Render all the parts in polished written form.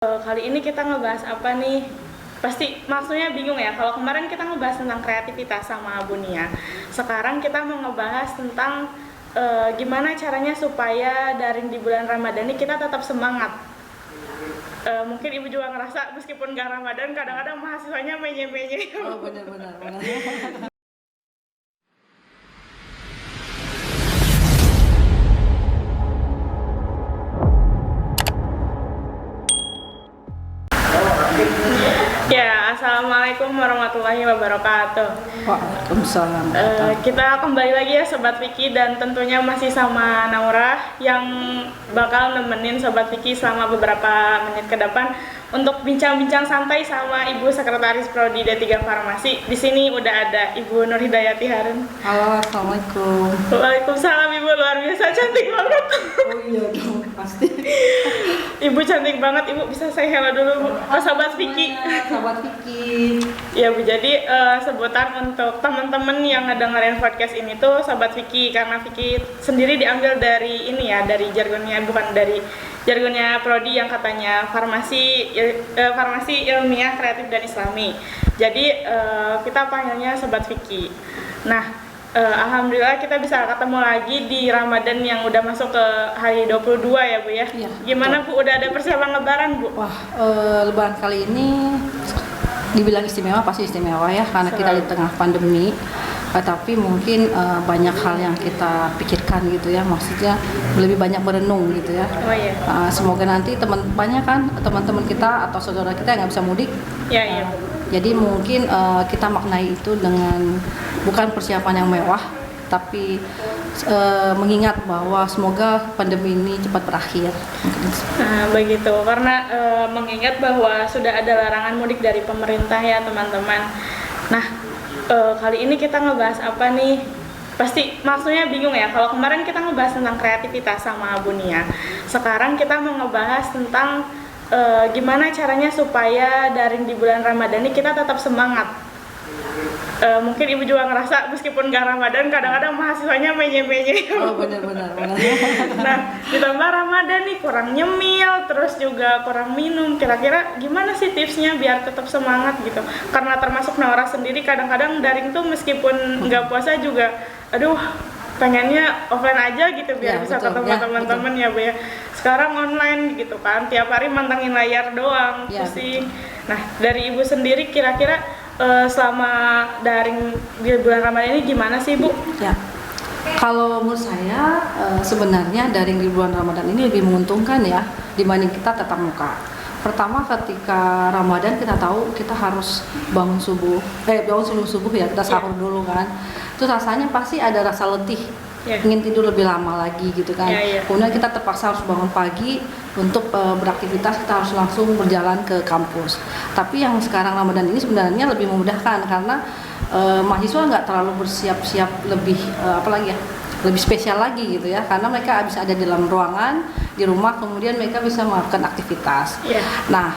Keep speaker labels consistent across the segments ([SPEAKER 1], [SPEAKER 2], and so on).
[SPEAKER 1] Kali ini kita ngebahas apa nih? Pasti maksudnya bingung ya, kalau kemarin kita ngebahas tentang kreativitas sama Bunia. Sekarang kita mau ngebahas tentang gimana caranya supaya daring di bulan Ramadan ini kita tetap semangat. Mungkin Ibu juga ngerasa meskipun gak Ramadan, kadang-kadang mahasiswanya menye-menye.
[SPEAKER 2] Oh, benar.
[SPEAKER 1] Ya, Assalamualaikum warahmatullahi wabarakatuh.
[SPEAKER 2] Waalaikumsalam.
[SPEAKER 1] Kita kembali lagi ya Sobat Vicky, dan tentunya masih sama Naura yang bakal nemenin Sobat Vicky selama beberapa menit ke depan untuk bincang-bincang santai sama Ibu Sekretaris Prodi D3 Farmasi. Di sini udah ada Ibu Nur Hidayati Harun.
[SPEAKER 2] Halo, assalamualaikum.
[SPEAKER 1] Waalaikumsalam Ibu, luar biasa cantik banget.
[SPEAKER 2] Oh iya dong, pasti.
[SPEAKER 1] Ibu cantik banget, Ibu bisa saya hello dulu Bu. Ke Sobat Vicky.
[SPEAKER 2] Sahabat Vicky.
[SPEAKER 1] Ya Bu, jadi sebutan untuk teman-teman yang ngedengerin podcast ini tuh Sobat Vicky, karena Vicky sendiri diambil dari ini ya, dari jargonnya, bukan dari jargonnya Prodi yang katanya farmasi ilmiah, kreatif dan islami. Jadi kita panggilnya Sobat Vicky. Nah, alhamdulillah kita bisa ketemu lagi di Ramadan yang udah masuk ke hari 22 ya Bu ya.
[SPEAKER 2] Iya,
[SPEAKER 1] Gimana Bu, udah ada persiapan lebaran Bu?
[SPEAKER 2] Wah, lebaran kali ini dibilang istimewa, pasti istimewa ya, karena kita di tengah pandemi. Tapi mungkin banyak hal yang kita pikirkan gitu ya, maksudnya lebih banyak berenung gitu ya.
[SPEAKER 1] Oh iya.
[SPEAKER 2] Semoga nanti banyak kan teman-teman kita atau saudara kita yang nggak bisa mudik.
[SPEAKER 1] Ya, iya.
[SPEAKER 2] Jadi mungkin kita maknai itu dengan bukan persiapan yang mewah, tapi mengingat bahwa semoga pandemi ini cepat berakhir.
[SPEAKER 1] Nah, begitu. Karena mengingat bahwa sudah ada larangan mudik dari pemerintah ya teman-teman. Nah, kali ini kita ngebahas apa nih? Pasti maksudnya bingung ya, kalau kemarin kita ngebahas tentang kreativitas sama Bunia. Sekarang kita mau ngebahas tentang gimana caranya supaya daring di bulan Ramadan ini kita tetap semangat. Mungkin Ibu juga ngerasa meskipun gak Ramadan, kadang-kadang mahasiswanya menye-menye.
[SPEAKER 2] Oh, benar.
[SPEAKER 1] Nah, ditambah Ramadan nih kurang nyemil, terus juga kurang minum. Kira-kira gimana sih tipsnya biar tetap semangat gitu? Karena termasuk Naura sendiri, kadang-kadang daring tuh meskipun nggak puasa juga, aduh, pengennya offline aja gitu biar
[SPEAKER 2] Ya,
[SPEAKER 1] bisa
[SPEAKER 2] betul,
[SPEAKER 1] ketemu
[SPEAKER 2] ya,
[SPEAKER 1] teman-teman ya Bu ya. Sekarang online gitu kan, tiap hari mantengin layar doang,
[SPEAKER 2] Ya,
[SPEAKER 1] pusing. Nah, dari Ibu sendiri kira-kira selama daring di bulan Ramadan ini gimana sih Bu?
[SPEAKER 2] Ya. Kalau menurut saya sebenarnya daring di bulan Ramadan ini lebih menguntungkan ya dibanding kita tatap muka. Pertama, ketika Ramadan kita tahu kita harus bangun sebelum subuh ya, kita sahur dulu kan. Terus rasanya pasti ada rasa letih, ingin tidur lebih lama lagi gitu kan. Kemudian kita terpaksa harus bangun pagi untuk beraktivitas, kita harus langsung berjalan ke kampus. Tapi yang sekarang Ramadan ini sebenarnya lebih memudahkan karena mahasiswa nggak terlalu bersiap-siap lebih lebih spesial lagi gitu ya, karena mereka bisa ada di dalam ruangan di rumah, kemudian mereka bisa melakukan aktivitas. Nah,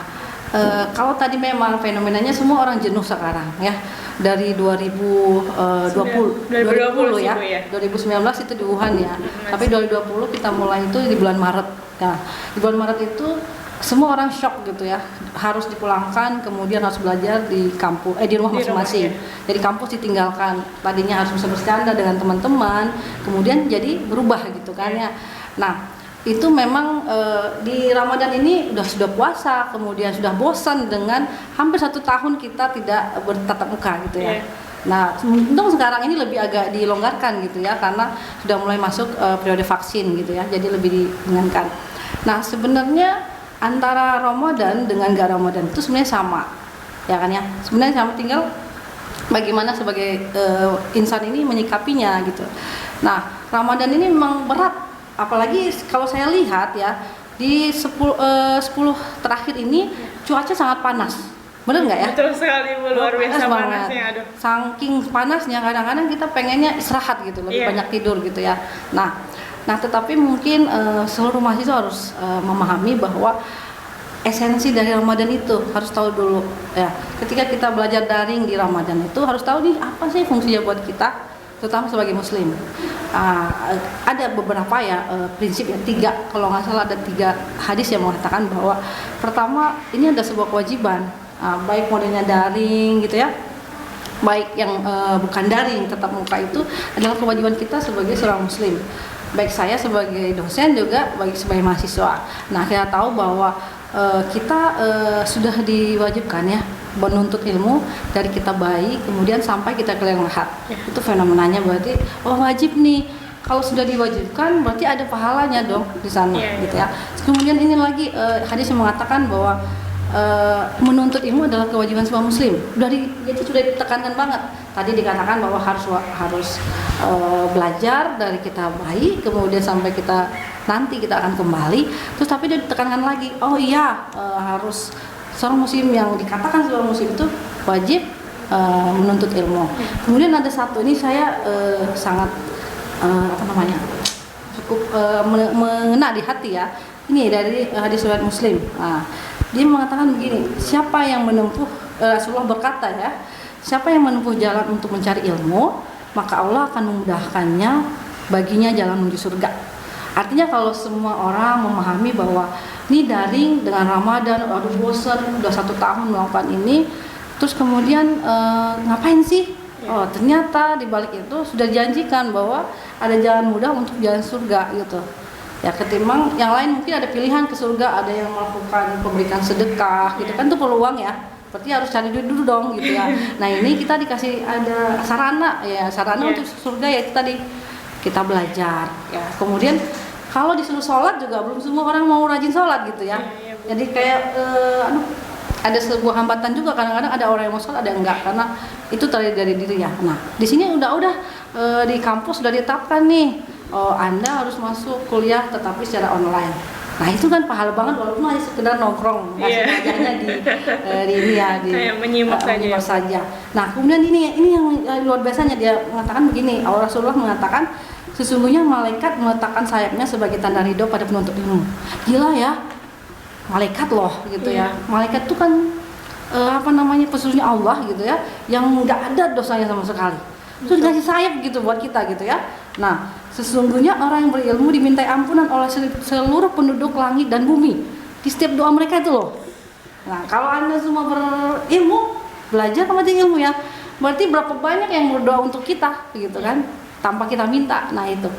[SPEAKER 2] kalau tadi memang fenomenanya semua orang jenuh sekarang ya, dari 2020 ya, 2019 itu di Wuhan ya, tapi 2020 kita mulai itu di bulan Maret. Nah, di bulan Maret itu semua orang shock gitu ya, harus dipulangkan, kemudian harus belajar di kampus, di rumah masing-masing. Jadi kampus ditinggalkan, tadinya harus bisa bercanda dengan teman-teman, kemudian jadi berubah gitu kan ya. Nah, itu memang di Ramadan ini sudah puasa, kemudian sudah bosan dengan hampir 1 tahun kita tidak bertatap muka gitu ya. Nah, untung sekarang ini lebih agak dilonggarkan gitu ya, karena sudah mulai masuk periode vaksin gitu ya, jadi lebih diringankan. Nah, sebenarnya antara Ramadan dengan gak Ramadan itu sebenarnya sama, ya kan ya. Sebenarnya sama, tinggal bagaimana sebagai insan ini menyikapinya gitu. Nah, Ramadan ini memang berat, apalagi kalau saya lihat ya di 10 terakhir ini cuaca sangat panas. Bener nggak ya?
[SPEAKER 1] Betul sekali Bu, luar biasa panasnya, aduh.
[SPEAKER 2] Saking panasnya kadang-kadang kita pengennya istirahat gitu, lebih banyak tidur gitu ya. Nah, tetapi mungkin seluruh mahasiswa harus memahami bahwa esensi dari Ramadan itu harus tahu dulu ya. Ketika kita belajar daring di Ramadan itu harus tahu nih apa sih fungsinya buat kita. terutama sebagai muslim. Ada beberapa ya prinsip ya, 3 kalau nggak salah ada 3 hadis yang mengatakan bahwa pertama ini ada sebuah kewajiban, baik modelnya daring gitu ya, baik yang bukan daring tetap muka, itu adalah kewajiban kita sebagai seorang muslim, baik saya sebagai dosen juga baik sebagai mahasiswa. Nah, kita tahu bahwa kita sudah diwajibkan ya menuntut ilmu dari kita bayi kemudian sampai kita ke liang lahat. Itu fenomenanya berarti wajib nih. Kalau sudah diwajibkan berarti ada pahalanya dong di sana gitu ya. Kemudian ini lagi hadis yang mengatakan bahwa menuntut ilmu adalah kewajiban semua muslim. Jadi sudah ditekankan banget. Tadi dikatakan bahwa harus belajar dari kita bayi kemudian sampai kita nanti kita akan kembali. Terus tapi dia ditekankan lagi, harus seorang muslim yang dikatakan seorang muslim itu wajib menuntut ilmu. Kemudian ada satu ini saya sangat cukup mengena di hati ya. Ini dari hadis riwayat Muslim. Dia mengatakan begini, siapa yang menempuh, Rasulullah berkata ya, siapa yang menempuh jalan untuk mencari ilmu, maka Allah akan memudahkannya baginya jalan menuju surga. Artinya kalau semua orang memahami bahwa ini daring dengan Ramadan, aduh bosan, udah 1 tahun melakukan ini, terus kemudian ngapain sih? Oh, ternyata di balik itu sudah dijanjikan bahwa ada jalan mudah untuk jalan surga gitu. Ya, ketimbang yang lain mungkin ada pilihan ke surga, ada yang melakukan pemberian sedekah gitu kan, itu perlu uang ya. Berarti harus cari duit dulu dong gitu ya. Nah, ini kita dikasih ada sarana untuk surga ya, itu tadi kita belajar ya. Kemudian kalau disuruh sholat juga belum semua orang mau rajin sholat gitu ya. Jadi kayak ada sebuah hambatan juga, kadang-kadang ada orang yang mau sholat ada yang enggak, karena itu tadi dari diri ya. Nah, di sini udah di kampus sudah ditetapkan nih, Anda harus masuk kuliah tetapi secara online. Nah, itu kan pahala banget walaupun hanya sekedar nongkrong, ngasih belajarnya di menyimak saja. Nah, kemudian ini yang luar biasanya, dia mengatakan begini, Rasulullah mengatakan sesungguhnya malaikat meletakkan sayapnya sebagai tanda ridho pada penuntut ilmu. Gila ya, malaikat loh gitu ya. Malaikat itu kan pesuruhnya Allah gitu ya, yang nggak ada dosanya sama sekali. Itu dikasih sayap gitu buat kita gitu ya. Nah, sesungguhnya orang yang berilmu dimintai ampunan oleh seluruh penduduk langit dan bumi di setiap doa mereka itu loh. Nah, kalau Anda semua berilmu, belajar sama ilmu ya, berarti berapa banyak yang berdoa untuk kita gitu kan, tanpa kita minta. Nah, itu.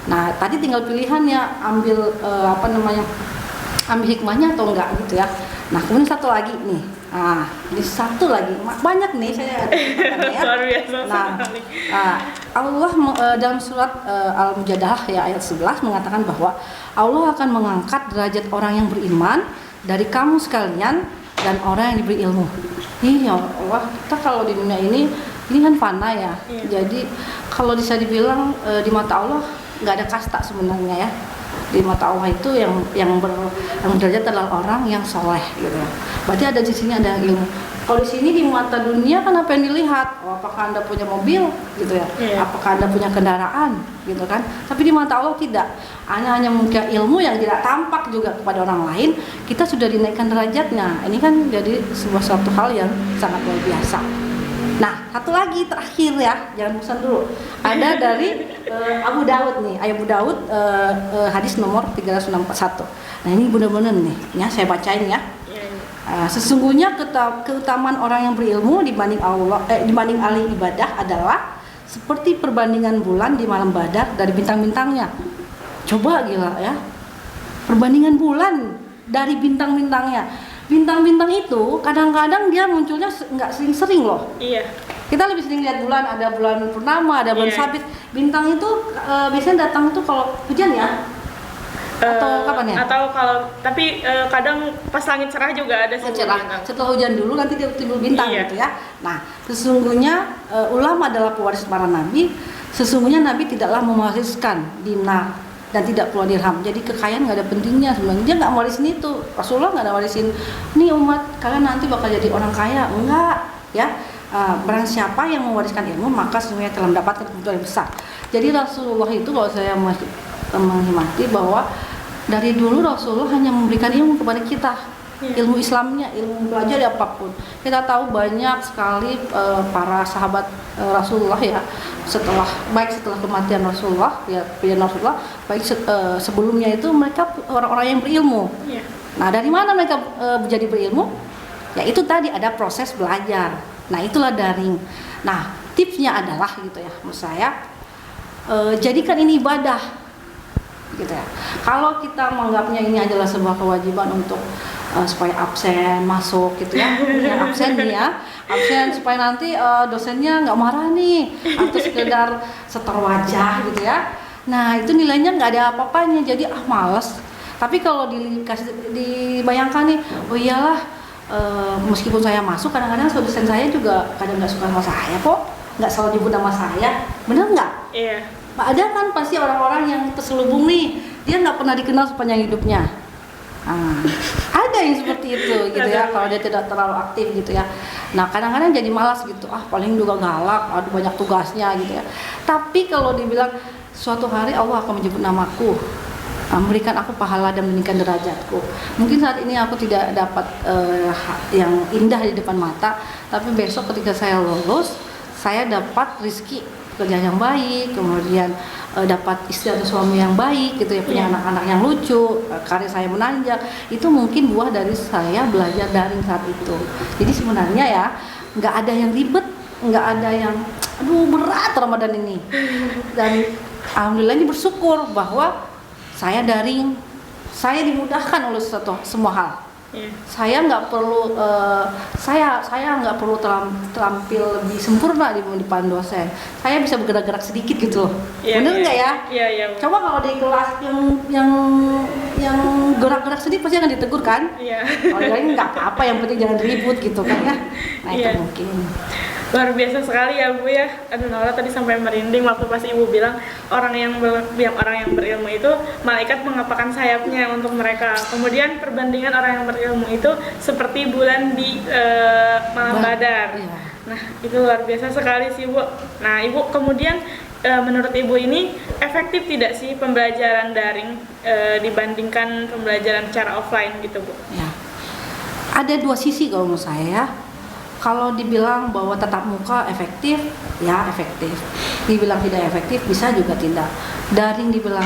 [SPEAKER 2] Nah, tadi tinggal pilihannya, ambil ambil hikmahnya atau enggak gitu ya. Nah, kemudian satu lagi nih. Ini satu lagi, banyak nih saya ya. Nah, Allah dalam surat Al-Mujadalah ya ayat 11 mengatakan bahwa Allah akan mengangkat derajat orang yang beriman dari kamu sekalian dan orang yang diberi ilmu. Ya Allah, kita kalau di dunia ini kan fana ya. Jadi kalau bisa dibilang di mata Allah nggak ada kasta sebenarnya ya. Di mata Allah itu yang derajat adalah orang yang soleh gitu ya. Berarti ada di sini ada ilmu. Kalau di sini di mata dunia kan apa yang dilihat? Apakah Anda punya mobil gitu ya? Apakah Anda punya kendaraan gitu kan? Tapi di mata Allah tidak. Anda hanya memiliki ilmu yang tidak tampak juga kepada orang lain, kita sudah dinaikkan derajatnya. Ini kan jadi suatu hal yang sangat luar biasa. Nah, satu lagi terakhir ya, jangan bosan dulu. Ada dari Abu Daud nih, Abu Daud hadis nomor 3641. Nah, ini benar-benar nih, ya saya bacain ya. Sesungguhnya keutamaan orang yang berilmu dibanding ahli ibadah adalah seperti perbandingan bulan di malam Badar dari bintang-bintangnya. Coba gila ya, perbandingan bulan dari bintang-bintangnya. Bintang-bintang itu kadang-kadang dia munculnya nggak sering-sering loh. Iya. Kita lebih sering lihat bulan, ada bulan purnama, ada bulan sabit. Bintang itu biasanya datang tuh kalau hujan ya. Atau kapan ya?
[SPEAKER 1] Atau tapi kadang pas langit cerah juga ada
[SPEAKER 2] cerah. Setelah hujan dulu nanti dia timbul bintang gitu ya. Nah, sesungguhnya ulama adalah pewaris para nabi. Sesungguhnya nabi tidaklah mewariskan dinar dan tidak pula dirham. Jadi kekayaan nggak ada pentingnya sebenarnya. Dia nggak warisin itu. Rasulullah nggak ada warisin. Nih umat kalian nanti bakal jadi orang kaya. Enggak, ya. Barang siapa yang mewariskan ilmu maka semuanya telah mendapatkan keuntungan yang besar. Jadi Rasulullah itu kalau saya menghimati bahwa dari dulu Rasulullah hanya memberikan ilmu kepada kita. ilmu Islamnya, ilmu belajar apapun. Kita tahu banyak sekali para sahabat Rasulullah ya, baik setelah kematian Rasulullah ya, baik sebelumnya itu mereka orang-orang yang berilmu. Nah, dari mana mereka menjadi berilmu? Ya itu tadi ada proses belajar. Nah, itulah daring. Nah, tipsnya adalah gitu ya, menurut saya jadikan ini ibadah gitu ya. Kalau kita menganggapnya ini adalah sebuah kewajiban untuk supaya absen masuk gitu ya, absen supaya nanti dosennya nggak marah nih, atau sekedar setor wajah gitu ya. Nah, itu nilainya nggak ada apa-apanya, jadi males. Tapi kalau dibayangkan nih, oh iyalah, meskipun saya masuk, kadang-kadang dosen saya juga kadang nggak suka sama saya kok, nggak selalu nyebut nama saya, bener nggak?
[SPEAKER 1] Iya.
[SPEAKER 2] Ada kan pasti orang-orang yang terselubung nih, dia nggak pernah dikenal sepanjang hidupnya. Ada yang seperti itu gitu ya, kalau dia tidak terlalu aktif gitu ya. Nah, kadang-kadang jadi malas gitu, paling juga galak, aduh banyak tugasnya gitu ya. Tapi kalau dibilang suatu hari Allah akan menyebut namaku, memberikan aku pahala dan meninggikan derajatku. Mungkin saat ini aku tidak dapat yang indah di depan mata, tapi besok ketika saya lulus, saya dapat rezeki pekerjaan yang baik, kemudian dapat istri atau suami yang baik gitu ya, punya anak-anak yang lucu, karir saya menanjak, itu mungkin buah dari saya belajar daring saat itu. Jadi sebenarnya ya nggak ada yang ribet, nggak ada yang aduh berat Ramadan ini. Dan alhamdulillah ini bersyukur bahwa saya daring, saya dimudahkan oleh semua hal. Saya nggak perlu saya nggak perlu terampil lebih sempurna di depan dosen. Saya bisa bergerak-gerak sedikit gitu loh. Bener nggak ya?
[SPEAKER 1] Iya.
[SPEAKER 2] Coba kalau di kelas yang gerak-gerak sedikit pasti akan ditegur kan?
[SPEAKER 1] Iya.
[SPEAKER 2] Kalau lain nggak apa-apa, yang penting jangan ribut gitu kan ya. Nah itu mungkin.
[SPEAKER 1] Luar biasa sekali ya Bu ya. Aduh, Naura tadi sampai merinding waktu pas Ibu bilang orang yang berilmu itu malaikat mengepakkan sayapnya untuk mereka. Kemudian perbandingan orang yang berilmu itu seperti bulan di malam Badar. Nah, itu luar biasa sekali sih Bu. Nah, Ibu kemudian menurut Ibu ini efektif tidak sih pembelajaran daring dibandingkan pembelajaran secara offline gitu Bu?
[SPEAKER 2] Ya. Ada dua sisi kalau menurut saya ya. Kalau dibilang bahwa tatap muka efektif, ya efektif. Dibilang tidak efektif, bisa juga tidak. Daring dibilang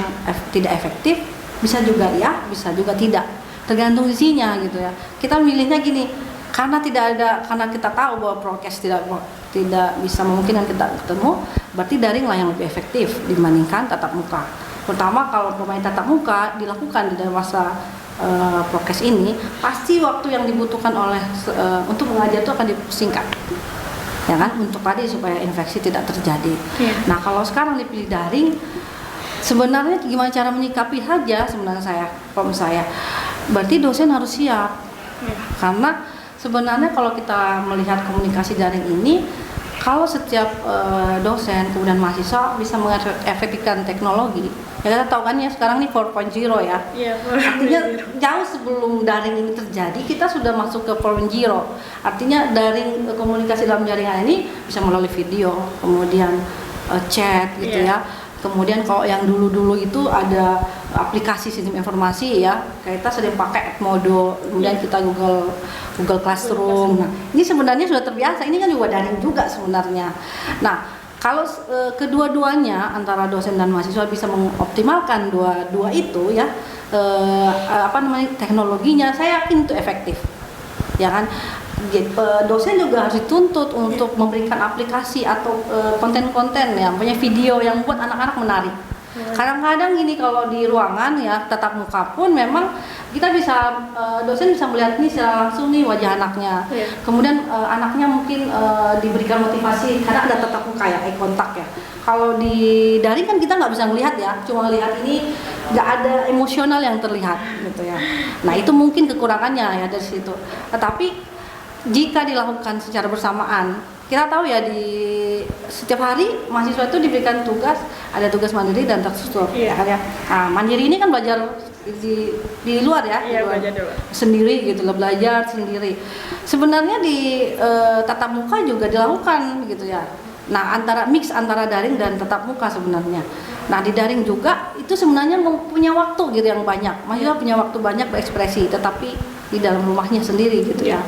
[SPEAKER 2] tidak efektif, bisa juga ya, bisa juga tidak. Tergantung isinya gitu ya. Kita milihnya gini, karena kita tahu bahwa prokes tidak bisa memungkinkan kita ketemu, berarti daring lah yang lebih efektif dibandingkan tatap muka. Pertama, kalau pemain tatap muka dilakukan di dalam masa prokes ini, pasti waktu yang dibutuhkan untuk mengajar itu akan disingkat, ya kan, untuk tadi supaya infeksi tidak terjadi. Nah, kalau sekarang dipilih daring, sebenarnya gimana cara menyikapi saja sebenarnya kalau saya, berarti dosen harus siap, karena sebenarnya kalau kita melihat komunikasi daring ini, kalau setiap dosen kemudian mahasiswa bisa mengefektifkan teknologi, ya kita tahu kan ya sekarang ini 4.0 ya. Artinya jauh sebelum daring ini terjadi kita sudah masuk ke 4.0. Artinya daring komunikasi dalam jaringan ini bisa melalui video, kemudian chat gitu ya. Kemudian kalau yang dulu-dulu itu ada aplikasi sistem informasi ya, kita sering pakai Edmodo, kemudian kita Google Classroom. Nah, ini sebenarnya sudah terbiasa, ini kan juga daring juga sebenarnya. Nah, kalau kedua-duanya antara dosen dan mahasiswa bisa mengoptimalkan dua itu ya, teknologinya, saya yakin itu efektif. Ya kan? Dosen juga harus dituntut untuk memberikan aplikasi atau konten-konten ya, punya video yang buat anak-anak menarik. Kadang-kadang gini, kalau di ruangan ya tatap muka pun memang kita bisa dosen bisa melihat nih secara langsung nih wajah anaknya. Kemudian anaknya mungkin diberikan motivasi karena ada tatap muka ya, eye contact ya. Kalau di daring kan kita nggak bisa melihat ya, cuma lihat ini nggak ada emosional yang terlihat gitu ya. Nah, itu mungkin kekurangannya ya dari situ. Tetapi jika dilakukan secara bersamaan, kita tahu ya di setiap hari mahasiswa itu diberikan tugas, ada tugas mandiri dan terstruktur. Ya kan ya. Nah, mandiri ini kan belajar di luar ya, di luar. Sendiri gitu loh, belajar sendiri. Sebenarnya di tatap muka juga dilakukan gitu ya. Nah, mix antara daring dan tatap muka sebenarnya. Nah, di daring juga itu sebenarnya punya waktu gitu yang banyak. Mahasiswa punya waktu banyak berekspresi, tetapi di dalam rumahnya sendiri gitu ya.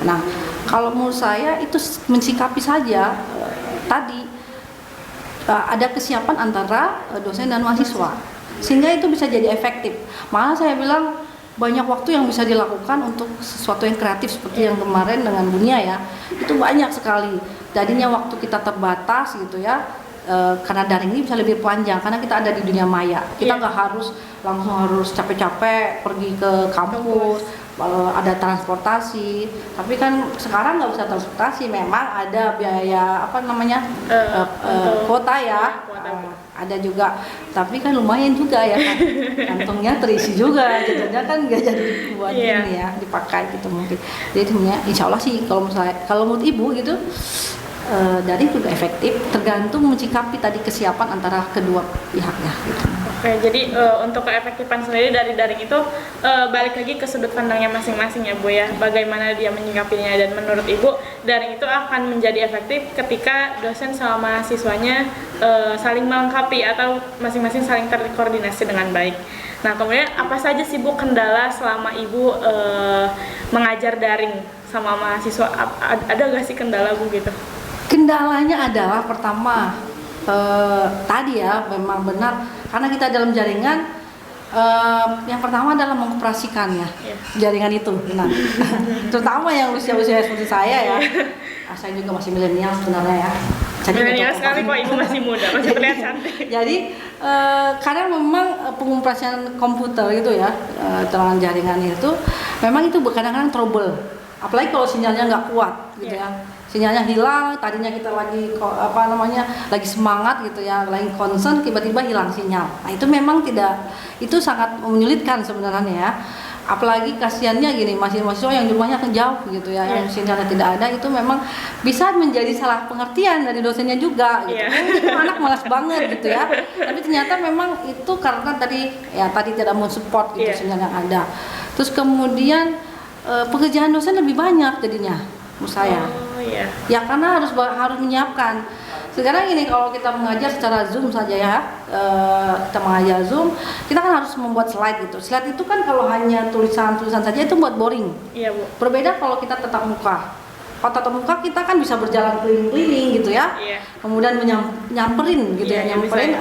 [SPEAKER 2] Nah, kalau menurut saya itu mensikapi saja tadi ada kesiapan antara dosen dan mahasiswa, sehingga itu bisa jadi efektif. Malah saya bilang banyak waktu yang bisa dilakukan untuk sesuatu yang kreatif seperti yang kemarin dengan Bunia ya, itu banyak sekali. Jadinya waktu kita terbatas gitu ya, karena daring ini bisa lebih panjang karena kita ada di dunia maya. Kita nggak harus capek-capek pergi ke kampus, ada transportasi. Tapi kan sekarang nggak bisa transportasi, memang ada biaya kuota ya. Ada juga, tapi kan lumayan juga ya kan, kantongnya terisi juga, jajannya kan nggak jadi buat ini ya dipakai gitu mungkin. Jadi sebenarnya insya Allah sih kalau menurut ibu gitu, daring juga efektif, tergantung mencikapi tadi kesiapan antara kedua pihak ya gitu.
[SPEAKER 1] Oke, jadi untuk keefektifan sendiri dari daring itu balik lagi ke sudut pandangnya masing-masing ya Bu ya, bagaimana dia menyikapinya. Dan menurut Ibu, daring itu akan menjadi efektif ketika dosen sama mahasiswanya saling melengkapi atau masing-masing saling terkoordinasi dengan baik. Nah, kemudian apa saja sih Bu kendala selama Ibu mengajar daring sama mahasiswa? Ada nggak sih kendala Bu gitu?
[SPEAKER 2] Kendalanya adalah pertama, tadi ya memang benar karena kita dalam jaringan, yang pertama adalah mengoperasikannya jaringan itu. Nah, terutama yang usia-usia seperti saya ya, saya juga masih milenial sebenarnya ya.
[SPEAKER 1] Milenial sekali kok, Ibu masih muda, masih terlihat cantik.
[SPEAKER 2] Jadi karena memang pengoperasian komputer gitu ya, terangan jaringan itu memang itu kadang-kadang trouble, apalagi kalau sinyalnya nggak kuat gitu ya. Sinyalnya hilang, tadinya kita lagi lagi semangat gitu ya, lagi concern, tiba-tiba hilang sinyal. Nah, itu memang itu sangat menyulitkan sebenarnya ya. Apalagi kasihannya gini, mahasiswa yang di rumahnya jauh gitu ya, yang sinyalnya tidak ada, itu memang bisa menjadi salah pengertian dari dosennya juga gitu. Itu anak malas banget gitu ya. Tapi ternyata memang itu karena tadi tidak mau support gitu sinyal yang ada. Terus kemudian pekerjaan dosen lebih banyak jadinya menurut saya. Ya karena harus menyiapkan. Sekarang ini kalau kita mengajar secara Zoom saja ya, kita mengajar Zoom, kita kan harus membuat slide gitu. Slide itu kan kalau hanya tulisan-tulisan saja itu buat boring.
[SPEAKER 1] Iya Bu.
[SPEAKER 2] Berbeda kalau kita tatap muka. Kalau tatap muka kita kan bisa berjalan keliling-keliling gitu ya. Kemudian nyamperin gitu ya, nyamperin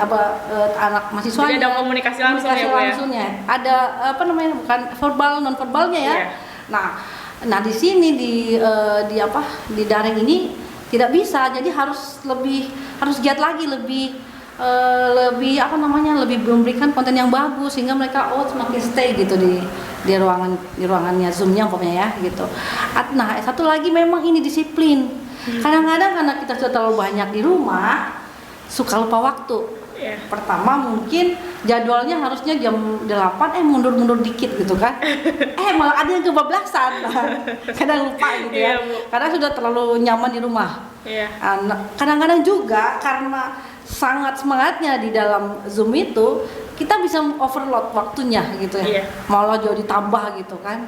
[SPEAKER 2] anak mahasiswanya.
[SPEAKER 1] Jadi ada komunikasi langsungnya.
[SPEAKER 2] Ada bukan verbal non verbalnya ya. Nah di sini di daring ini tidak bisa, jadi harus giat lagi, lebih memberikan konten yang bagus sehingga mereka semakin stay gitu di ruangannya Zoom-nya pokoknya ya gitu. Nah, satu lagi memang ini disiplin. Kadang-kadang karena kita sudah terlalu banyak di rumah suka lupa waktu. Pertama mungkin jadwalnya harusnya jam 8 mundur-mundur dikit gitu kan. Malah ada yang kebablasan. Kadang lupa gitu ya. Karena sudah terlalu nyaman di rumah. Kadang-kadang juga karena sangat semangatnya di dalam Zoom itu, kita bisa overload waktunya gitu ya. Malah jadi ditambah gitu kan.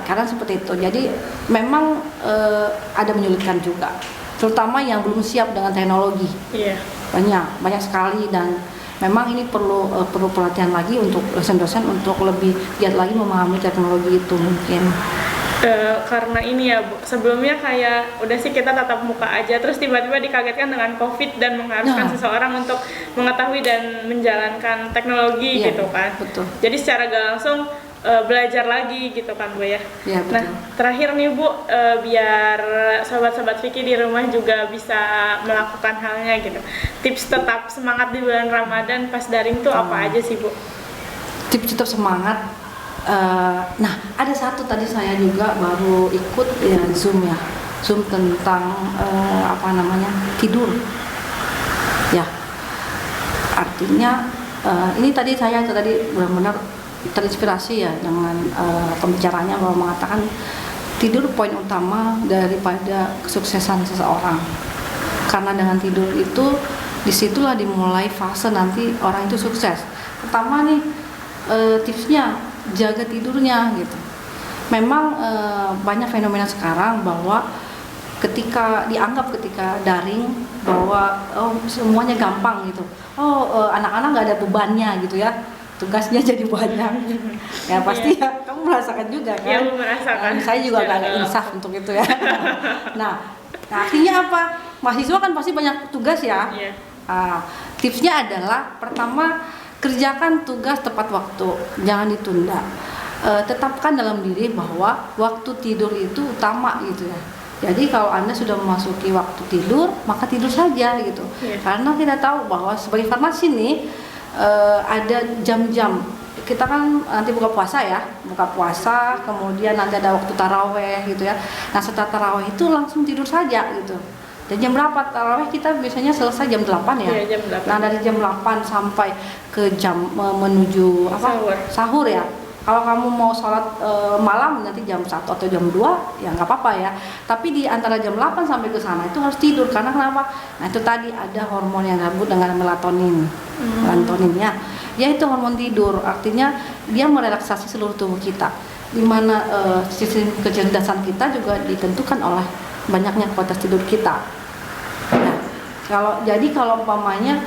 [SPEAKER 2] Karena seperti itu. Jadi memang ada menyulitkan juga. Terutama yang belum siap dengan teknologi. Banyak sekali, dan memang ini perlu pelatihan lagi untuk dosen-dosen untuk lebih giat lagi memahami teknologi itu mungkin.
[SPEAKER 1] Karena ini ya Bu, sebelumnya kayak udah sih kita tatap muka aja, terus tiba-tiba dikagetkan dengan COVID dan mengharuskan seseorang untuk mengetahui dan menjalankan teknologi gitu kan.
[SPEAKER 2] Betul.
[SPEAKER 1] Jadi secara gak langsung belajar lagi gitu kan Bu ya. Nah terakhir nih Bu, biar sobat-sobat Vicky di rumah juga bisa melakukan halnya gitu, tips tetap semangat di bulan Ramadan pas daring tuh apa aja sih Bu?
[SPEAKER 2] Tips tetap semangat, nah ada satu tadi saya juga baru ikut ya Zoom tentang tidur ya, artinya ini tadi saya benar-benar terinspirasi ya dengan pembicaranya bahwa mengatakan tidur poin utama daripada kesuksesan seseorang, karena dengan tidur itu disitulah dimulai fase nanti orang itu sukses. Pertama nih tipsnya jaga tidurnya gitu. Memang banyak fenomena sekarang bahwa ketika daring bahwa semuanya gampang gitu. Anak-anak nggak ada bebannya gitu ya. Tugasnya jadi banyak. Ya pasti ya kamu merasakan juga kan?
[SPEAKER 1] Iya, merasakan.
[SPEAKER 2] Saya juga agak insaf untuk itu ya. Nah, akhirnya apa? Mahasiswa kan pasti banyak tugas ya.
[SPEAKER 1] Iya.
[SPEAKER 2] Tipsnya adalah pertama, kerjakan tugas tepat waktu, jangan ditunda. Tetapkan dalam diri bahwa waktu tidur itu utama gitu ya. Jadi kalau Anda sudah memasuki waktu tidur, maka tidur saja gitu.
[SPEAKER 1] Iya.
[SPEAKER 2] Karena kita tahu bahwa sebagai farmasi nih ada jam-jam. Kita kan nanti buka puasa, kemudian nanti ada waktu taraweh gitu ya. Nah setelah taraweh itu langsung tidur saja gitu. Dan jam berapa taraweh? Kita biasanya selesai jam 8 ya.
[SPEAKER 1] Iya, jam 8.
[SPEAKER 2] Nah dari jam 8 sampai ke jam menuju sahur ya. Kalau kamu mau sholat malam nanti jam 1 atau jam 2 ya nggak apa-apa ya. Tapi di antara jam 8 sampai ke sana itu harus tidur. Karena kenapa? Nah itu tadi ada hormon yang disebut dengan melatonin. Melatoninnya yaitu hormon tidur. Artinya dia merelaksasi seluruh tubuh kita. Dimana sistem kecerdasan kita juga ditentukan oleh banyaknya kualitas tidur kita. Nah, kalau umpamanya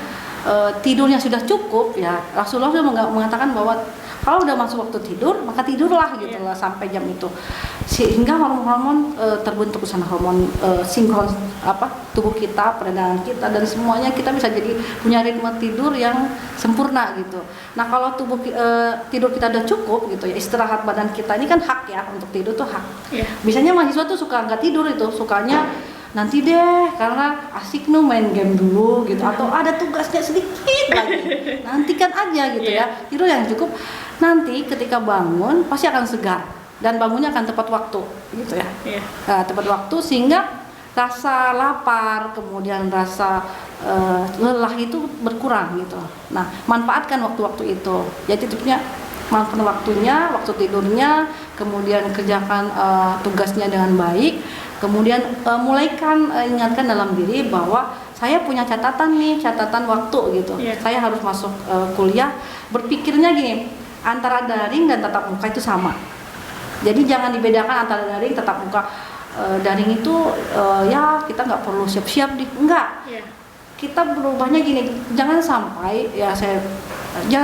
[SPEAKER 2] tidurnya sudah cukup ya, Rasulullah sudah mengatakan bahwa kalau udah masuk waktu tidur maka tidurlah gitu lah sampai jam itu, sehingga hormon-hormon terbentuk sana, hormon sinkron tubuh kita, peredaran kita dan semuanya, kita bisa jadi punya ritme tidur yang sempurna gitu. Nah kalau tidur kita udah cukup gitu ya, istirahat badan kita ini kan hak ya, untuk tidur tuh hak. Biasanya mahasiswa tuh suka nggak tidur, itu sukanya nanti deh karena asik main game dulu gitu, atau ada tugasnya sedikit lagi nantikan aja gitu ya. Tidur yang cukup, nanti ketika bangun pasti akan segar dan bangunnya akan tepat waktu gitu ya. Tepat waktu sehingga rasa lapar kemudian rasa lelah itu berkurang gitu. Nah manfaatkan waktu-waktu itu. Jadi tipsnya manfaatkan waktunya, waktu tidurnya, kemudian kerjakan tugasnya dengan baik. Kemudian ingatkan dalam diri bahwa saya punya catatan waktu gitu. Saya harus masuk kuliah. Berpikirnya gini, antara daring dan tatap muka itu sama. Jadi jangan dibedakan antara daring tatap muka. Daring itu ya kita nggak perlu siap-siap enggak. Kita berubahnya gini, jangan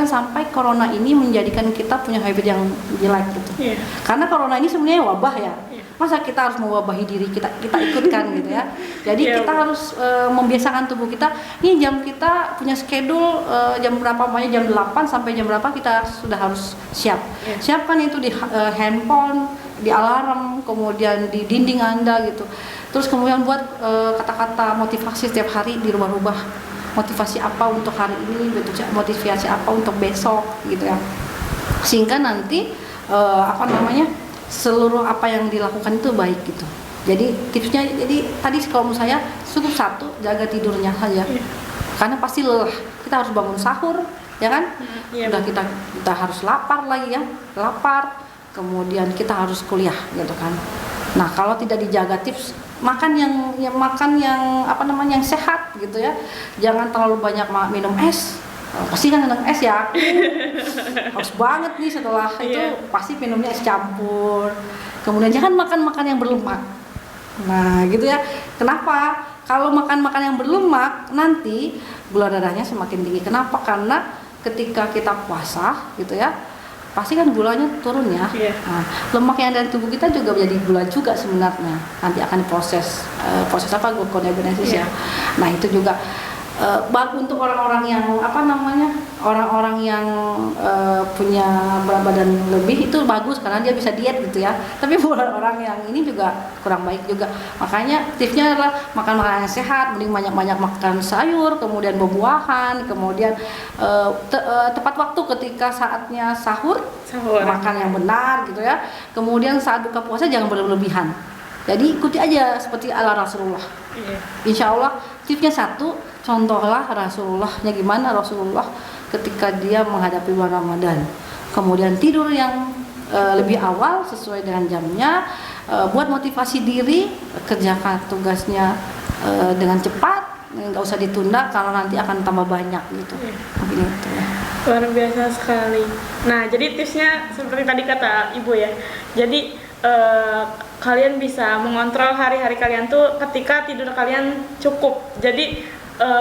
[SPEAKER 2] sampai corona ini menjadikan kita punya habit yang jelek gitu. Karena corona ini sebenarnya wabah ya. Masa kita harus mewabahi diri kita ikutkan gitu ya. Jadi kita harus membiasakan tubuh kita. Ini jam kita punya schedule jam berapa, pokoknya jam 8 sampai jam berapa kita sudah harus siap. Siapkan itu di handphone, di alarm, kemudian di dinding Anda gitu. Terus kemudian buat kata-kata motivasi setiap hari, dirubah-rubah. Motivasi apa untuk hari ini, motivasi apa untuk besok gitu ya. Sehingga nanti seluruh apa yang dilakukan itu baik gitu. Jadi tipsnya, tadi kalau menurut saya cukup satu, jaga tidurnya saja. Karena pasti lelah. Kita harus bangun sahur, ya kan? Udah kita harus lapar lagi ya, kemudian kita harus kuliah gitu kan. Nah kalau tidak dijaga tips makan yang sehat gitu ya, jangan terlalu banyak minum es. Pasti kan seneng es ya, haus banget nih setelah itu pasti minumnya es campur. Kemudian jangan makan yang berlemak. Nah gitu ya, kenapa? Kalau makan yang berlemak nanti gula darahnya semakin tinggi. Kenapa? Karena ketika kita puasa gitu ya, pasti kan gulanya turun ya. Nah, lemak yang ada di tubuh kita juga menjadi gula juga sebenarnya. Nanti akan proses gluconeogenesis ya. Nah itu juga bagus untuk orang-orang yang punya berat badan lebih, itu bagus karena dia bisa diet gitu ya. Tapi buat orang yang ini juga kurang baik juga. Makanya tipsnya adalah makan makanan yang sehat, mending banyak-banyak makan sayur, kemudian buah-buahan, kemudian tepat waktu ketika saatnya sahur, makan yang benar gitu ya. Kemudian saat buka puasa jangan berlebihan. Jadi ikuti aja seperti ala Rasulullah. Insya Allah tipsnya satu, contohlah Rasulullahnya gimana. Rasulullah ketika dia menghadapi bulan Ramadan, kemudian tidur yang lebih awal sesuai dengan jamnya, buat motivasi diri, kerjakan tugasnya dengan cepat, nggak usah ditunda karena nanti akan tambah banyak gitu. Mungkin itu ya.
[SPEAKER 1] Luar biasa sekali. Nah jadi tipsnya seperti tadi kata Ibu ya, jadi kalian bisa mengontrol hari-hari kalian tuh ketika tidur kalian cukup. Jadi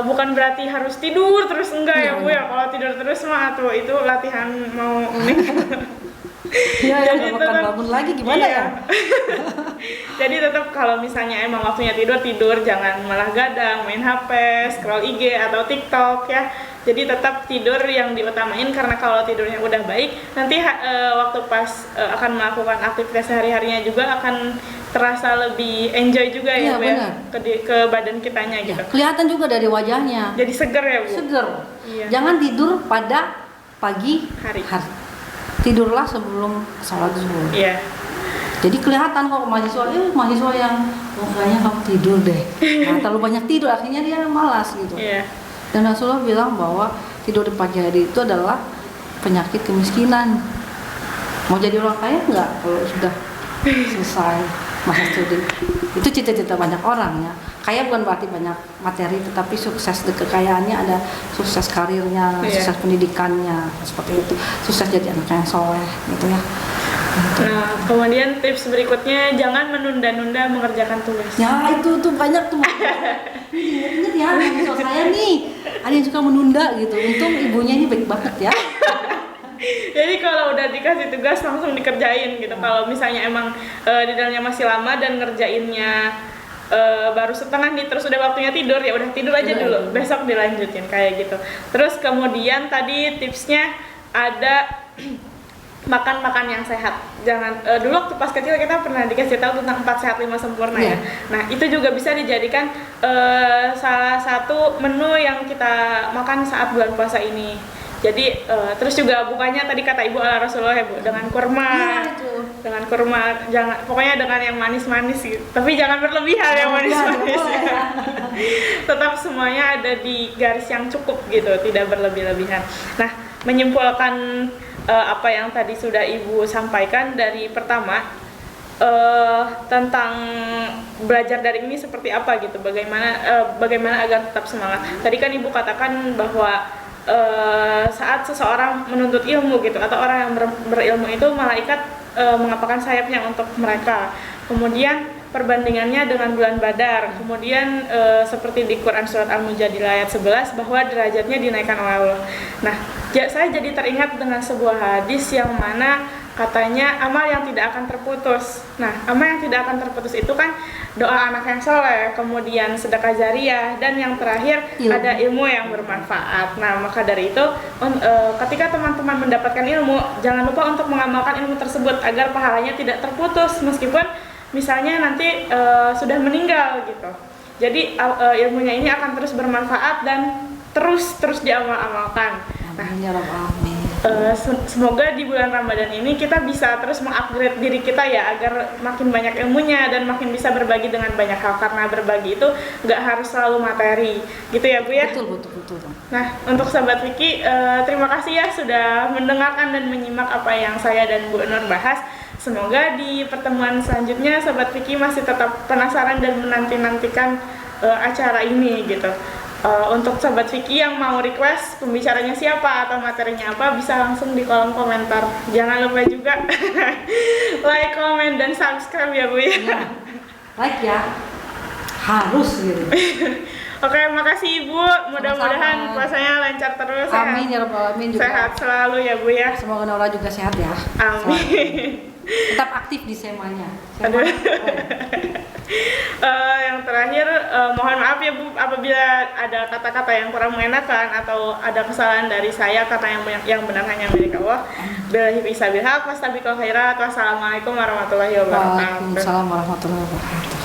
[SPEAKER 1] bukan berarti harus tidur terus, enggak ya Bu ya. Kalau tidur terus mah tuh itu latihan mau
[SPEAKER 2] Iya,
[SPEAKER 1] jadi
[SPEAKER 2] makan
[SPEAKER 1] tetap
[SPEAKER 2] bangun lagi gimana
[SPEAKER 1] iya.
[SPEAKER 2] ya?
[SPEAKER 1] Jadi tetap kalau misalnya emang waktunya tidur, jangan malah gadang, main HP, scroll IG atau TikTok ya. Jadi tetap tidur yang diutamain, karena kalau tidurnya udah baik, nanti waktu pas akan melakukan aktivitas sehari-harinya juga akan terasa lebih enjoy juga ya,
[SPEAKER 2] Iya,
[SPEAKER 1] Bu ya,
[SPEAKER 2] benar.
[SPEAKER 1] ke badan kitanya
[SPEAKER 2] Ya,
[SPEAKER 1] gitu.
[SPEAKER 2] kelihatan juga dari wajahnya.
[SPEAKER 1] Jadi seger ya, Bu.
[SPEAKER 2] Seger.
[SPEAKER 1] Iya.
[SPEAKER 2] Jangan tidur pada pagi
[SPEAKER 1] Hari.
[SPEAKER 2] Tidurlah sebelum sholat zuhur.
[SPEAKER 1] Iya.
[SPEAKER 2] Jadi kelihatan kok mahasiswa yang kayaknya kamu tidur deh. Nah, terlalu banyak tidur akhirnya dia malas gitu.
[SPEAKER 1] Iya.
[SPEAKER 2] Dan Rasulullah bilang bahwa tidur di pagi hari itu adalah penyakit kemiskinan. Mau jadi orang kaya enggak kalau sudah selesai masa studi? Itu cita-cita banyak orang ya. Kaya bukan berarti banyak materi, tetapi sukses kekayaannya ada sukses karirnya,
[SPEAKER 1] Iya.
[SPEAKER 2] sukses pendidikannya, seperti itu. Sukses jadi anak yang soleh gitu ya. Gitu.
[SPEAKER 1] Nah, kemudian tips berikutnya, jangan menunda-nunda mengerjakan tugas.
[SPEAKER 2] Ya itu banyak tuh. Ingat ya, mahasiswa saya nih ada yang suka menunda gitu. Untung ibunya ini baik banget ya.
[SPEAKER 1] Jadi kalau udah dikasih tugas langsung dikerjain gitu. Kalau misalnya emang di dalamnya masih lama dan ngerjainnya baru setengah nih, terus udah waktunya tidur, ya udah tidur aja dulu, besok dilanjutin kayak gitu. Terus kemudian tadi tipsnya ada makan yang sehat. Jangan dulu waktu pas kecil kita pernah dikasih tahu tentang 4 sehat 5 sempurna ya. Nah, itu juga bisa dijadikan salah satu menu yang kita makan saat bulan puasa ini. Jadi terus juga bukanya tadi kata Ibu ala Rasulullah ya, Bu, dengan kurma. Dengan kurma, jangan pokoknya dengan yang manis-manis gitu. Tapi jangan berlebihan yang manis-manis. Tetap semuanya ada di garis yang cukup gitu, tidak berlebih-lebihan. Nah, menyimpulkan apa yang tadi sudah Ibu sampaikan dari pertama tentang belajar daring ini seperti apa gitu, bagaimana agar tetap semangat. Tadi kan Ibu katakan bahwa saat seseorang menuntut ilmu gitu, atau orang yang berilmu itu malaikat mengepakkan sayapnya untuk mereka. Kemudian perbandingannya dengan bulan Badar. Kemudian seperti di Quran surat Al-Mujadilah ayat 11 bahwa derajatnya dinaikkan oleh Allah. Nah, saya jadi teringat dengan sebuah hadis yang mana katanya amal yang tidak akan terputus. Nah, amal yang tidak akan terputus itu kan doa anak yang soleh, kemudian sedekah jariyah, dan yang terakhir ada ilmu yang bermanfaat. Nah, maka dari itu ketika teman-teman mendapatkan ilmu, jangan lupa untuk mengamalkan ilmu tersebut agar pahalanya tidak terputus meskipun misalnya nanti sudah meninggal gitu. Jadi ilmunya ini akan terus bermanfaat dan terus diamal-amalkan. Nah, semoga di bulan Ramadan ini kita bisa terus mengupgrade diri kita ya, agar makin banyak ilmunya dan makin bisa berbagi dengan banyak hal, karena berbagi itu nggak harus selalu materi gitu ya, Bu ya.
[SPEAKER 2] Betul.
[SPEAKER 1] Nah, untuk sahabat Wiki, terima kasih ya sudah mendengarkan dan menyimak apa yang saya dan Bu Nur bahas. Semoga di pertemuan selanjutnya sahabat Wiki masih tetap penasaran dan menanti-nantikan acara ini gitu. Untuk sahabat Vicky yang mau request pembicaranya siapa atau materinya apa, bisa langsung di kolom komentar. Jangan lupa juga like, comment, dan subscribe ya, Bu ya.
[SPEAKER 2] Like ya, harus gitu.
[SPEAKER 1] Oke, makasih Ibu. Mudah-mudahan puasanya lancar terus.
[SPEAKER 2] Amin ya rabbal alamin juga.
[SPEAKER 1] Sehat selalu ya, Bu ya.
[SPEAKER 2] Semoga Nora juga sehat ya.
[SPEAKER 1] Amin.
[SPEAKER 2] Tetap aktif di semanya.
[SPEAKER 1] Aduh. Yang terakhir, mohon maaf ya Bu apabila ada kata-kata yang kurang mengenakan atau ada kesalahan dari saya, karena yang benar hanya milik Allah. Billahi bisabil haq, wastabiqul khairat. Wassalamualaikum warahmatullahi wabarakatuh.
[SPEAKER 2] Waalaikumsalam warahmatullahi wabarakatuh.